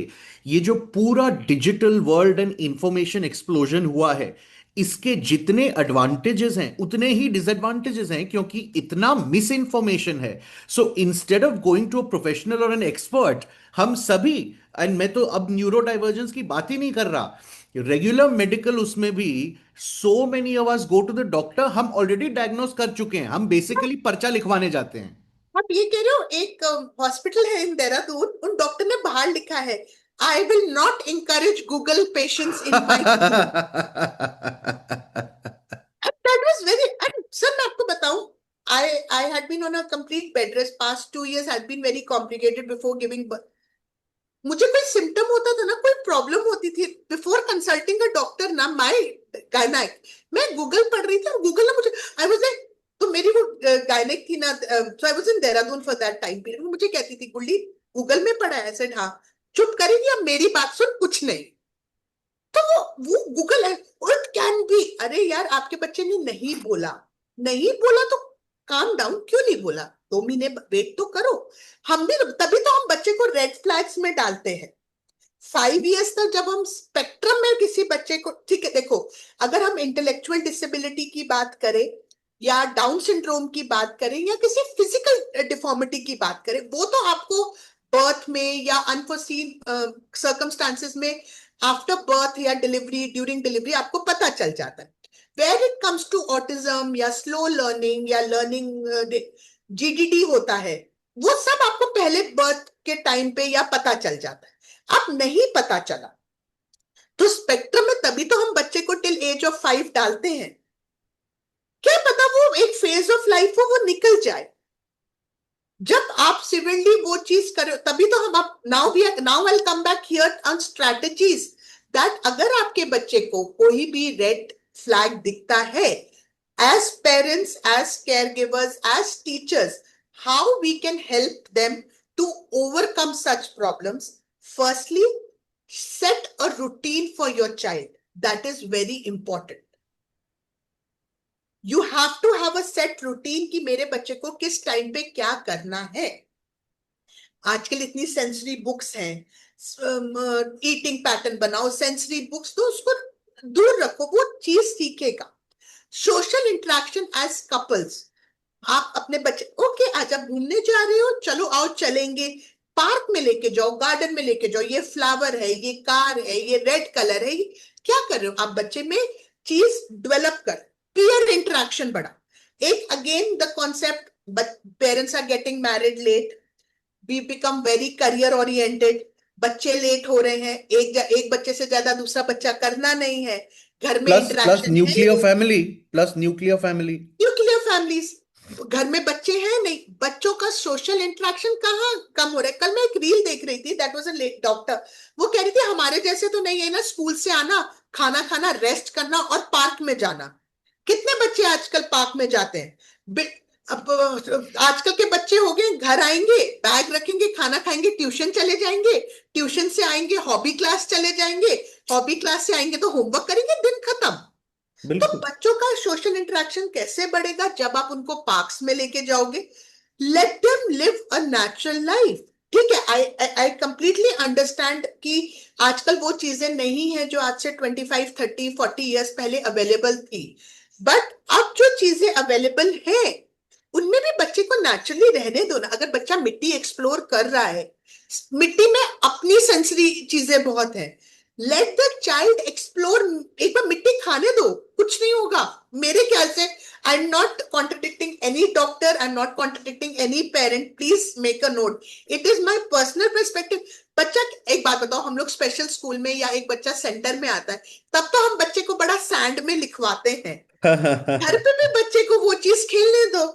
ये जो पूरा digital world and information explosion हुआ है, इसके जितने एडवांटेजेस हैं उतने ही डिसएडवांटेजेस हैं, क्योंकि इतना मिस इन्फॉर्मेशन है। So instead of going to a professional और एन एक्सपर्ट, हम सभी, एंड मैं तो अब न्यूरो डाइवर्जेंस की बात ही नहीं कर रहा, रेगुलर मेडिकल उसमें भी, so many of us go to the doctor, हम ऑलरेडी डायग्नोस कर चुके हैं, हम बेसिकली पर्चा लिखवाने जाते हैं। आप ये कह रहे हो, एक हॉस्पिटल है इन देहरादून, उन डॉक्टर ने बाहर लिखा है, I will not encourage Google patients in my clinic. That was very, and sir मैं आपको बताऊं, I had been on a complete bed rest, past 2 years had been very complicated before giving. मुझे कोई symptom होता था ना, कोई problem होती थी, बिफोर कंसल्टिंग अ डॉक्टर ना, माय गायनेक, मैं गूगल पढ़ रही थी, और गूगल ना मुझे, आई वाज लाइक, तो मेरी वो गायनेक थी ना, so I was in Dehradun for that time period, वो मुझे कहती थी, गुल्ली गूगल में पढ़ा है, सेड हाँ, चुप करेगी, अब मेरी बात सुन, कुछ नहीं। तो वो गूगल है, इट कैन बी, अरे यार आपके बच्चे ने नहीं बोला, नहीं बोला तो काम डाउन, क्यों नहीं बोला, 2 महीने वेट तो करो। हम भी तभी तो हम बच्चे को रेड फ्लैग्स में डालते हैं। 5 years तक जब हम स्पेक्ट्रम में किसी बच्चे को, ठीक है देखो, अगर हम इंटेलेक्चुअल डिसेबिलिटी की बात करें, या डाउन सिंड्रोम की बात करें, या किसी फिजिकल डिफॉर्मिटी की बात करें, वो तो आपको बर्थ में या अनफोर्सीन सर्कमस्टांसेस में, आफ्टर बर्थ या डिलीवरी, ड्यूरिंग डिलीवरी आपको पता चल जाता है। Where it comes to autism या स्लो लर्निंग या लर्निंग जीडीडी होता है, वो सब आपको पहले बर्थ के टाइम पे या पता चल जाता है। अब नहीं पता चला, तो स्पेक्ट्रम में तभी तो हम बच्चे को टिल एज ऑफ 5 डालते हैं, क्या पता वो एक फेज ऑफ लाइफ हो, वो निकल जाए। जब आप सिविलली वो चीज करो, तभी तो हम, आप now I come back here on strategies, that अगर आपके बच्चे को कोई भी रेड फ्लैग दिखता है, as parents, as caregivers, as teachers, how we can help them to overcome such problems. Firstly, set a routine for your child. That is very important. You have to have a set routine कि मेरे बच्चे को किस time पे क्या करना है। आजकल इतनी सेंसरी बुक्स हैं, ईटिंग पैटर्न बनाओ, सेंसरी बुक्स, तो उसको दूर रखो, वो चीज सीखेगा। सोशल इंटरेक्शन एज कपल्स, आप अपने बच्चे, ओके आज आप घूमने जा रहे हो, चलो आओ चलेंगे, पार्क में लेके जाओ, गार्डन में लेके जाओ, ये फ्लावर है, ये कार है, ये रेड कलर है, ये क्या कर रहे हो आप, बच्चे में चीज डेवलप कर, पीयर इंटरेक्शन बढ़ा। एक again the concept, parents are getting married late, we become very career oriented, बच्चे लेट हो रहे हैं, एक बच्चे से ज्यादा दूसरा बच्चा करना नहीं है, घर में प्लस प्लस इंटरेक्शन है न्यूक्लियर नहीं, family, plus nuclear family. Nuclear families, घर में बच्चे हैं नहीं, बच्चों का सोशल इंटरेक्शन कहाँ कम हो रहा है। कल मैं एक रील देख रही थी, that was a late doctor, वो कह रही थी हमारे जैसे तो नहीं है ना, स्कूल से आना, खाना खाना, रेस्ट करना और पार्क में जाना। कितने बच्चे आजकल पार्क में जाते हैं? अब आजकल के बच्चे हो गए, घर आएंगे, बैग रखेंगे, खाना खाएंगे, ट्यूशन चले जाएंगे, ट्यूशन से आएंगे हॉबी क्लास चले जाएंगे, हॉबी क्लास से आएंगे तो होमवर्क करेंगे, दिन खत्म। तो बिल्कुल। बच्चों का सोशल इंटरेक्शन कैसे बढ़ेगा? जब आप उनको पार्क्स में लेके जाओगे, let them live a natural life. ठीक है, आई आई कंप्लीटली अंडरस्टैंड कि आजकल वो चीजें नहीं है जो आज से 25 30 40 इयर्स पहले अवेलेबल थी, बट अब जो चीजें अवेलेबल है उनमें भी बच्चे को नेचुरली रहने दो ना। अगर बच्चा मिट्टी एक्सप्लोर कर रहा है, मिट्टी में अपनी सेंसरी चीजें बहुत है, लेट द चाइल्ड एक्सप्लोर, एक बार मिट्टी खाने दो, कुछ नहीं होगा मेरे ख्याल से। I am not contradicting any doctor, I am not contradicting any parent, please make a note, it is my personal perspective. बच्चा, एक बात बताओ, हम लोग स्पेशल स्कूल में या एक बच्चा सेंटर में आता है, तब तो हम बच्चे को बड़ा सैंड में लिखवाते हैं, घर पे भी बच्चे को वो चीज खेलने दो,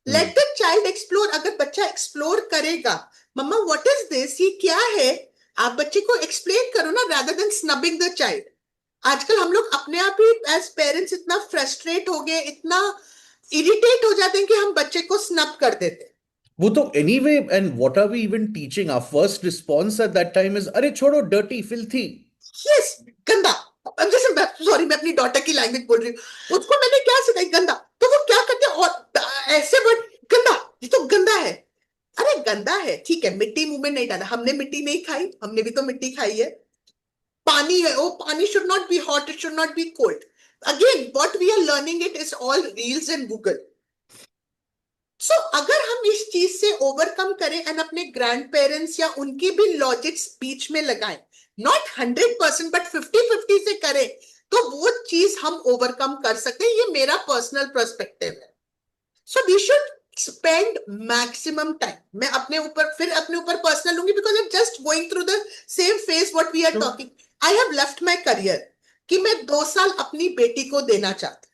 लेट द चाइल्ड एक्सप्लोर। अगर बच्चा एक्सप्लोर करेगा, मम्मा व्हाट इज दिस, ये क्या है, आप बच्चे को एक्सप्लेन करो ना, rather than snubbing the child. आजकल हम लोग अपने आप ही एज पेरेंट्स इतना फ्रस्ट्रेट हो गए, इतना इरिटेट हो जाते हैं कि हम बच्चे को स्नब कर देते हैं। वो तो anyway, and what are we even teaching? Our first response at that time is अरे छोड़ो, डर्टी, फिल्थी। यस, गंदा। अब जैसे सॉरी, मैं अपनी डॉटर की लैंग्वेज बोल रही हूँ, उसको मैंने क्या सिखाई, गंदा, तो वो क्या करते हैं, और ऐसे वर्ड, गंदा, ये तो गंदा है। अरे गंदा है, ठीक है, मिट्टी मुंह में नहीं डाला, हमने मिट्टी नहीं खाई, हमने भी तो मिट्टी खाई है। पानी है, वो पानी should not be hot, it should not be cold. Again what we are learning it is all reels and Google. So अगर हम इस चीज से ओवरकम करें एंड अपने ग्रैंड पेरेंट्स या उनकी भी लॉजिक्स बीच में लगाएं, नॉट 100% बट 50-50 से करें, तो वो चीज हम ओवरकम कर सकते हैं। ये मेरा पर्सनल पर्सपेक्टिव है। So we should spend maximum time, मैं अपने ऊपर, फिर अपने ऊपर पर्सनल लूंगी, because I am just going through the same phase what we are तो talking. I have left my career, कि मैं 2 साल अपनी बेटी को देना चाहती,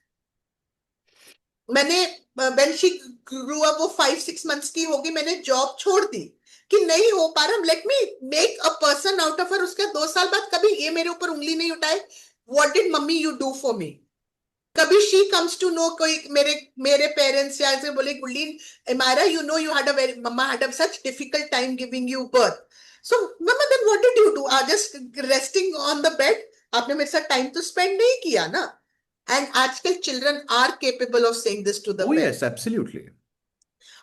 मैंने, व्हेन शी ग्रू अप, वो 5-6 मंथ्स की होगी, मैंने जॉब छोड़ दी कि नहीं हो पा रहा, let me make a person out of her. उसके 2 साल बाद कभी ये मेरे ऊपर उंगली नहीं उठाए, what did mummy you do for मी। कभी शी कम्स टू नो, कोई मेरे मेरे पेरेंट्स या ऐसे बोले, Gurleen, Amira, you know you had a very, mama had a such difficult time giving you birth, so mama then what did you do, just resting on the bed, आपने मेरे साथ time तो स्पेंड नहीं किया ना। एंड आजकल children are capable of saying this to the oh parents, yes, absolutely.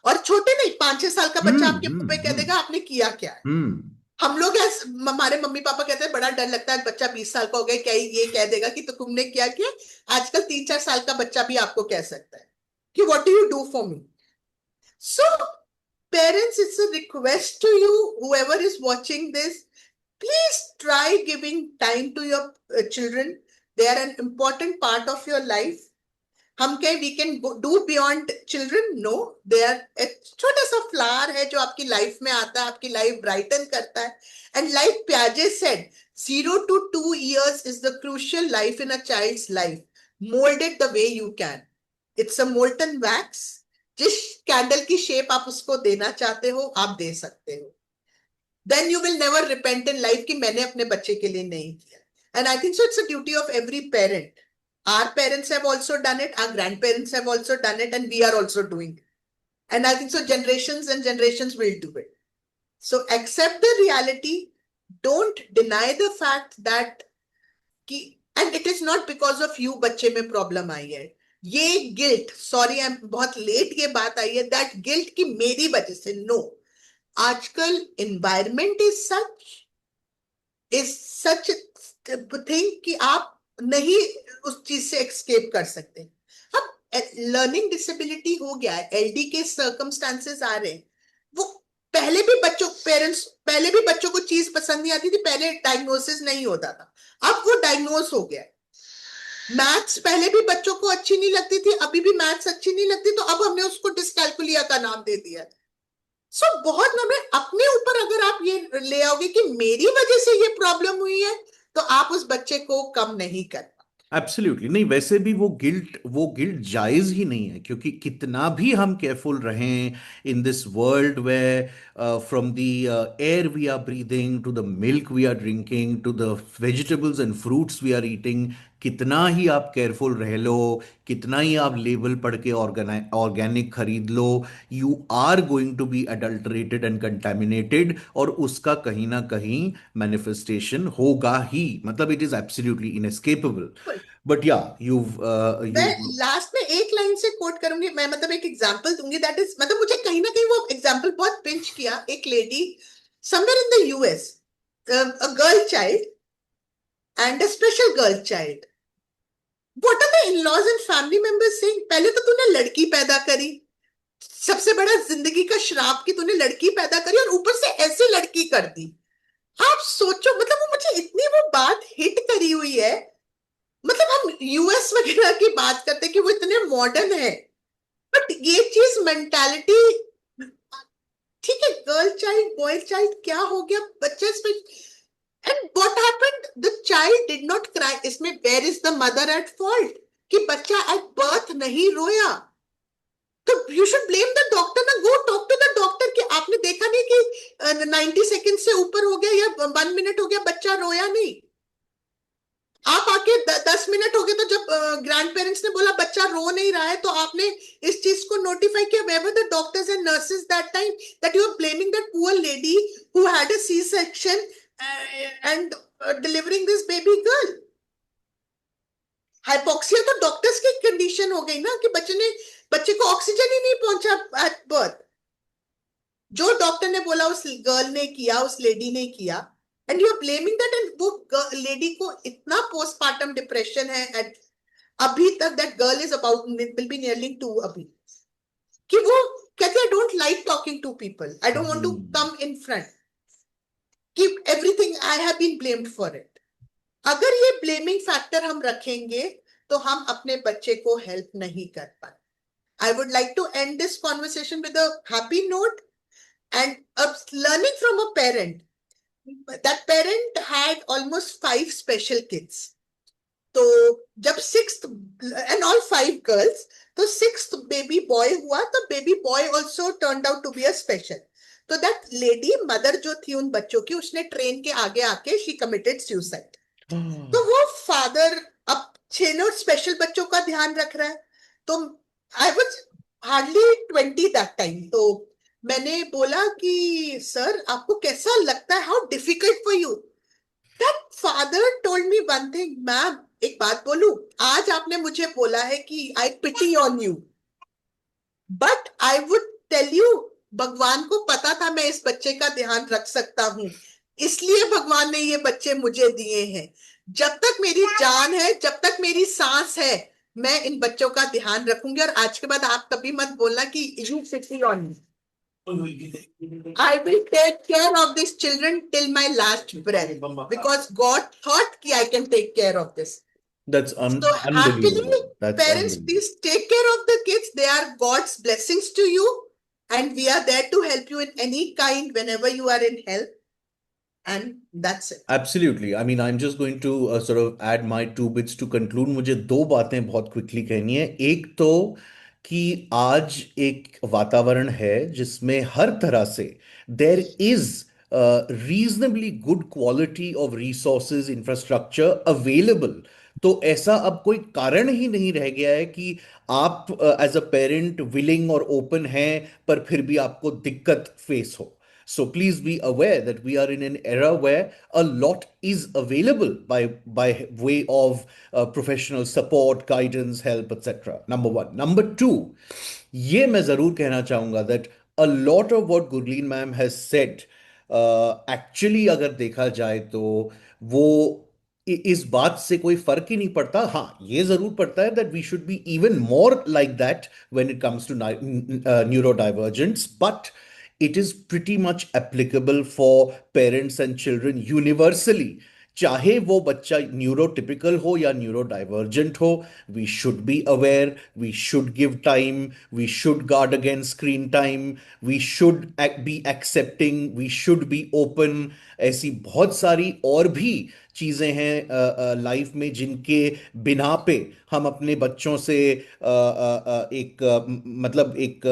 और छोटे नहीं, 5-6 साल का बच्चा आपके मुंह पे कह हम्म। देगा आपने किया क्या है। हम्म। हम लोग हमारे मम्मी पापा कहते हैं बड़ा डर लगता है, बच्चा 20 साल का हो गया, क्या ये कह देगा कि तो तुमने क्या किया। आजकल 3-4 साल का बच्चा भी आपको कह सकता है कि what do you do for me. So parents, it's a request to you, whoever is watching this, please try giving time to your children. They are an important part of your life. हम कहें we can do beyond children, no, they are एक छोटा सा flower है जो आपकी life में आता है, आपकी लाइफ ब्राइटन करता है। एंड लाइक प्याजे said, 0 to 2 years is the crucial life in a child's life. Mold it the way you can. It's a molten wax. जिस कैंडल की शेप आप उसको देना चाहते हो, आप दे सकते हो। then you will never repent in life कि मैंने अपने बच्चे के लिए नहीं किया। And I think so it's a duty of every parent. Our parents have also done it, our grandparents have also done it, and we are also doing it. And I think so generations and generations will do it. So accept the reality. Don't deny the fact that कि, and it is not because of you बच्चे में problem आई है। ये guilt, sorry I am बहुत late ये बात आई है, that guilt कि मेरी वजह से, नो। आजकल environment is such a thing कि आप नहीं उस चीज से एस्केप कर सकते। अब लर्निंग डिसेबिलिटी हो गया है, एलडी के सर्कमस्टांसेस आ रहे हैं, वो पहले भी बच्चों पेरेंट्स पहले भी बच्चों को चीज पसंद नहीं आती थी, पहले डायग्नोसिस नहीं होता था, अब वो डायग्नोस हो गया है। मैथ्स पहले भी बच्चों को अच्छी नहीं लगती थी, अभी भी मैथ्स अच्छी नहीं लगती, तो अब हमने उसको डिस्कैलकुलिया का नाम दे दिया। सो बहुत ना, मैं अपने ऊपर अगर आप ये ले आओगे कि मेरी वजह से ये प्रॉब्लम हुई है, तो आप उस बच्चे को कम नहीं कर। एब्सोल्युटली नहीं, वैसे भी वो गिल्ट जायज ही नहीं है, क्योंकि कितना भी हम केयरफुल रहें in this world way, from the air we are breathing to the milk we are drinking to the vegetables and fruits we are eating, कितना ही आप केयरफुल रह लो, कितना ही आप लेबल पढ़ के ऑर्गेनिक खरीद लो, you are going to be adulterated and contaminated, और उसका कहीं ना कहीं मैनिफेस्टेशन होगा ही, मतलब it is absolutely inescapable. But yeah, मैं you've लास्ट में एक लाइन से कोट करूंगी, मैं मतलब एक एग्जांपल दूंगी, दैट इज मतलब मुझे कहीं ना कहीं वो एग्जांपल बहुत पिंच किया। एक lady somewhere in the US, a girl child and a special girl child, what are the in-laws and family members saying, पहले तो तूने लड़की पैदा करी, सबसे बड़ा जिंदगी का श्राप कि तूने लड़की पैदा करी और ऊपर से ऐसी लड़की कर दी। आप सोचो, मतलब वो मुझे इतनी वो बात हिट करी हुई है। मतलब हम यूएस वगैरह की बात करते हैं कि वो इतने मॉडर्न है, बट ये चीज मेंटालिटी, ठीक है, गर्ल चाइल्ड बॉय चाइल्ड क्या हो गया बच्चे में। And what happened, the child did not cry, इसमें where is the mother at fault कि बच्चा एट बर्थ नहीं रोया? तो you should blame the doctor ना, go talk to the doctor कि आपने देखा नहीं कि 90 सेकेंड से ऊपर हो गया या 1 मिनट हो गया, बच्चा रोया नहीं। आप आके 10 मिनट हो गए, तो जब ग्रैंड पेरेंट्स ने बोला बच्चा रो नहीं रहा है, तो आपने इस चीज को नोटिफाई किया, where were the doctors and nurses that time, that you are blaming that poor lady who had a C section and delivering this baby girl? Hypoxia तो डॉक्टर्स की कंडीशन हो गई ना कि बच्चे को ऑक्सीजन ही नहीं पहुंचा एट बर्थ। जो डॉक्टर ने बोला उस गर्ल ने किया, उस लेडी ने किया, and you are blaming that. And वो लेडी को इतना पोस्टमार्टम डिप्रेशन है एट अभी तक, that girl is about will be nearly 2 अभी, कि वो कहते I don't like talking to people, I don't want to hmm, come in front, कि everything I have been blamed for it. अगर ये ब्लेमिंग फैक्टर हम रखेंगे, तो हम अपने बच्चे को हेल्प नहीं कर पाए। I would like to end this conversation with a happy note and learning from a parent. That parent had almost 5 special kids. तो जब सिक्स्थ एंड ऑल 5 गर्ल्स, तो सिक्स्थ बेबी बॉय हुआ, तो baby boy also turned out to be a special. तो that lady mother जो थी उन बच्चों की, उसने ट्रेन के आगे आके शी कमिटेड सुसाइड। तो वो फादर अब 6 स्पेशल बच्चों का ध्यान रख रहा है। तो I was hardly 20 that time, तो मैंने बोला कि सर आपको कैसा लगता है, how difficult for you? That father told me one thing, ma'am एक बात बोलूं, आज आपने मुझे बोला है कि I pity on you, but I would tell you, भगवान को पता था मैं इस बच्चे का ध्यान रख सकता हूं, इसलिए भगवान ने ये बच्चे मुझे दिए हैं। जब तक मेरी जान है, जब तक मेरी सांस है, मैं इन बच्चों का ध्यान रखूंगी, और आज के बाद आप कभी मत बोलना कि you pity on me. I will take care of these children till my last breath because God thought कि I can take care of this. that's So happily, unbelievable. That's parents, unbelievable. please take care of the kids. They are God's blessings to you, and we are there to help you in any kind whenever you are in help. And that's it. Absolutely. I mean, I'm just going to sort of add my 2 bits to conclude. मुझे दो बातें बहुत quickly कहनी है। एक तो कि आज एक वातावरण है जिसमें हर तरह से there is reasonably good quality of resources infrastructure available. तो ऐसा अब कोई कारण ही नहीं रह गया है कि आप एज अ पेरेंट विलिंग और ओपन हैं, पर फिर भी आपको दिक्कत फेस हो। So please be aware that we are in an era where a lot is available by way of professional support, guidance, help, etc. Number one. Number two, ये मैं जरूर कहना चाहूंगा that a lot of what Gurleen ma'am has said, actually अगर देखा जाए तो वो इस बात से कोई फर्क ही नहीं पड़ता। हाँ, ये जरूर पड़ता है that we should be even more like that when it comes to neurodivergents, but it is pretty much applicable for parents and children universally. चाहे वो बच्चा न्यूरोटिपिकल हो या न्यूरोडाइवर्जेंट हो, we should be aware, we should give time, we should guard against screen time, we should be accepting, we should be open. ऐसी बहुत सारी और भी चीज़ें हैं लाइफ में जिनके बिना पे हम अपने बच्चों से एक मतलब एक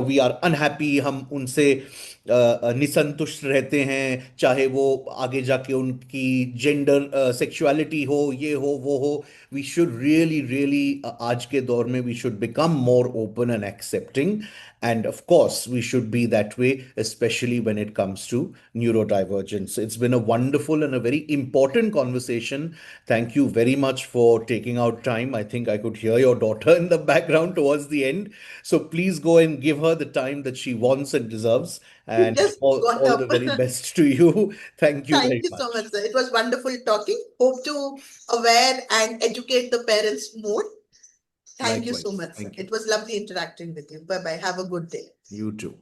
वी आर अनहैप्पी, हम उनसे निसंतुष्ट रहते हैं, चाहे वो आगे जाके उनकी जेंडर सेक्सुअलिटी हो, ये हो वो हो। वी शुड रियली रियली आज के दौर में we should become more open and accepting, and of course we should be that way, especially when it comes to neurodivergence. It's been a wonderful and a very important conversation. Thank you very much for taking out time. I think I could hear your daughter in the background towards the end, so please go and give her the time that she wants and deserves, You and just got all up. the very best to you. Thank you Thank very you so much, much. sir. It was wonderful talking. Hope to aware and educate the parents more. Thank you so Likewise. much, sir. Thank you. It was lovely interacting with you. Bye bye. Have a good day. You too.